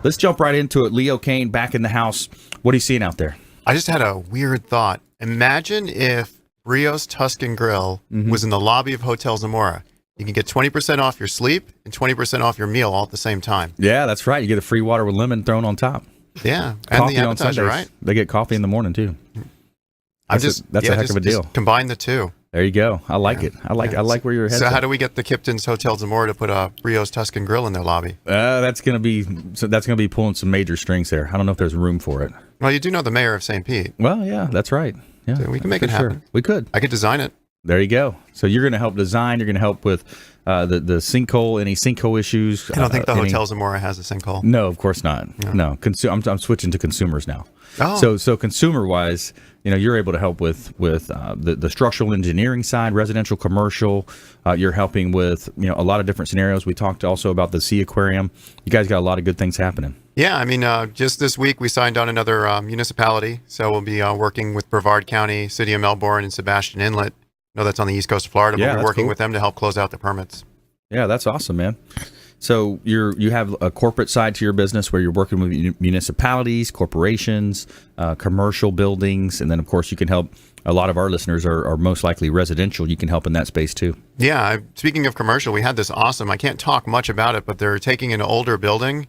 let's jump right into it. Leo Kane back in the house. What are you seeing out there? I just had a weird thought. Imagine if Brio's Tuscan Grill was in the lobby of Hotel Zamora. You can get 20% off your sleep and 20% off your meal all at the same time. Yeah, that's right. You get a free water with lemon thrown on top. Yeah, and Coffee the on appetizer, Sundays. right? They get coffee in the morning too. That's a heck of a deal. Just combine the two. There you go. I like it. I like where your head's So how at. do we get the Kipton's Hotel Zamora to put a Brio's Tuscan Grill in their lobby? That's gonna be pulling some major strings there. I don't know if there's room for it. Well, you do know the mayor of St. Pete. Well, yeah, that's right. Yeah, So we can make for it happen. We could. I could design it. There you go. So you're going to help design. You're going to help with the sinkhole, any sinkhole issues. I don't think the Hotel Zamora has a sinkhole. No, of course not. No. I'm switching to consumers now. Oh. So consumer wise, you're able to help with the structural engineering side, residential, commercial. You're helping with a lot of different scenarios. We talked also about the Sea Aquarium. You guys got a lot of good things happening. Yeah, I mean, just this week we signed on another municipality. So we'll be working with Brevard County, City of Melbourne, and Sebastian Inlet. I know that's on the east coast of Florida. Yeah, we'll be working cool. with them to help close out the permits. Yeah, that's awesome, man. So you have a corporate side to your business where you're working with municipalities, corporations, commercial buildings, and then of course you can help. A lot of our listeners are most likely residential. You can help in that space too. Yeah, speaking of commercial, we had this awesome. I can't talk much about it, but they're taking an older building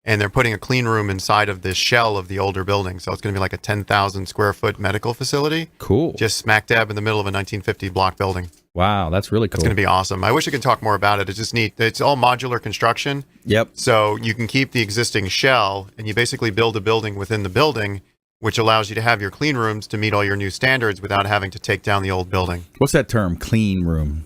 and they're putting a clean room inside of this shell of the older building. So it's going to be like a 10,000 square foot medical facility. Cool. Just smack dab in the middle of a 1950 block building. Wow, that's really cool. It's going to be awesome. I wish I could talk more about it. It's just neat. It's all modular construction. Yep. So you can keep the existing shell and you basically build a building within the building, which allows you to have your clean rooms to meet all your new standards without having to take down the old building. What's that term, clean room?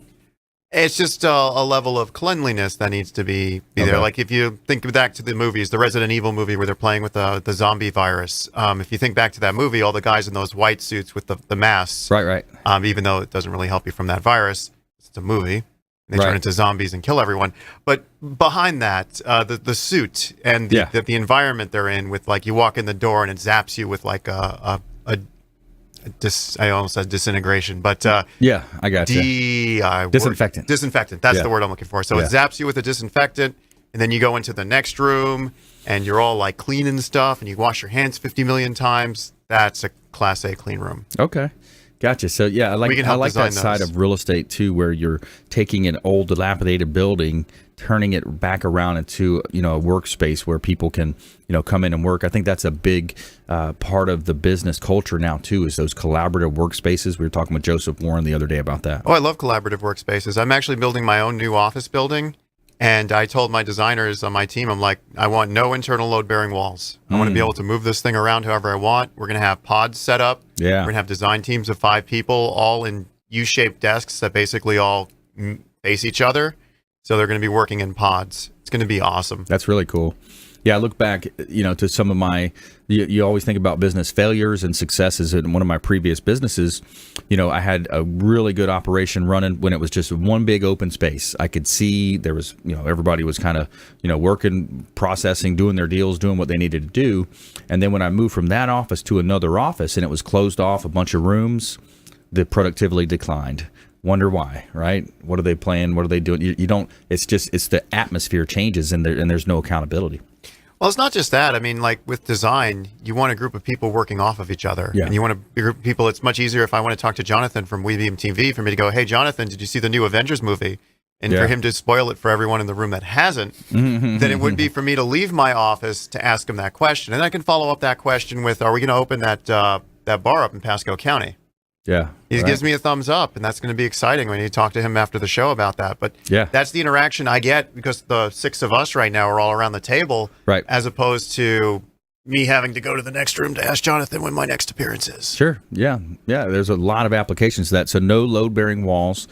It's just a level of cleanliness that needs to be there. Like if you think back to the movies, the Resident Evil movie where they're playing with the zombie virus. If you think back to that movie, all the guys in those white suits with the masks. Right. Even though it doesn't really help you from that virus, it's a movie. They turn into zombies and kill everyone. But behind that, the suit and the environment they're in, with like you walk in the door and it zaps you with like I almost said disintegration, but yeah, I got you. Disinfectant. Disinfectant. That's the word I'm looking for. So it zaps you with a disinfectant, and then you go into the next room, and you're all like cleaning stuff, and you wash your hands 50 million times. That's a Class A clean room. Okay. Gotcha. So yeah, I like that side of real estate too, where you're taking an old dilapidated building, turning it back around into a workspace where people can come in and work. I think that's a big part of the business culture now too, is those collaborative workspaces. We were talking with Joseph Warren the other day about that. Oh, I love collaborative workspaces. I'm actually building my own new office building. And I told my designers on my team, I'm like, I want no internal load-bearing walls. I want to be able to move this thing around however I want. We're going to have pods set up. Yeah. We're going to have design teams of 5 people, all in U-shaped desks that basically all face each other. So they're going to be working in pods. It's going to be awesome. That's really cool. Yeah, I look back, to some of my, you always think about business failures and successes. In one of my previous businesses, I had a really good operation running when it was just one big open space. I could see there was, everybody was kind of, working, processing, doing their deals, doing what they needed to do. And then when I moved from that office to another office and it was closed off, a bunch of rooms, the productivity declined. Wonder why, right? What are they playing? What are they doing? You don't, it's the atmosphere changes and there's no accountability. Well, it's not just that. I mean, like with design, you want a group of people working off of each other. Yeah. And you want a group of people. It's much easier if I want to talk to Jonathan from WeBeam TV for me to go, hey, Jonathan, did you see the new Avengers movie? And for him to spoil it for everyone in the room that hasn't, than it would be for me to leave my office to ask him that question. And I can follow up that question with, are we going to open that bar up in Pasco County? Yeah. He gives me a thumbs up, and that's going to be exciting when you talk to him after the show about that. But that's the interaction I get because the 6 of us right now are all around the table, right? As opposed to me having to go to the next room to ask Jonathan when my next appearance is. Sure. Yeah. There's a lot of applications to that. So no load-bearing walls.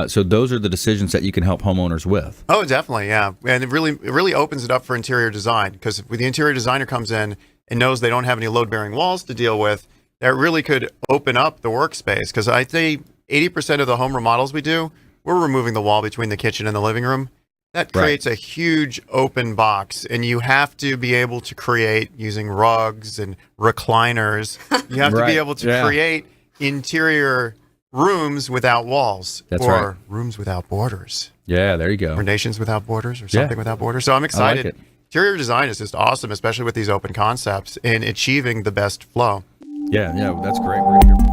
So those are the decisions that you can help homeowners with. Oh, definitely, yeah. And it really opens it up for interior design, because when the interior designer comes in and knows they don't have any load-bearing walls to deal with, that really could open up the workspace. Because I'd say 80% of the home remodels we do, we're removing the wall between the kitchen and the living room. That creates a huge open box, and you have to be able to create using rugs and recliners. You have to be able to create interior rooms without walls, rooms without borders. Yeah, there you go. Or nations without borders, or something without borders. So I'm excited. interior design is just awesome, especially with these open concepts in achieving the best flow. Yeah, that's great. We're gonna hear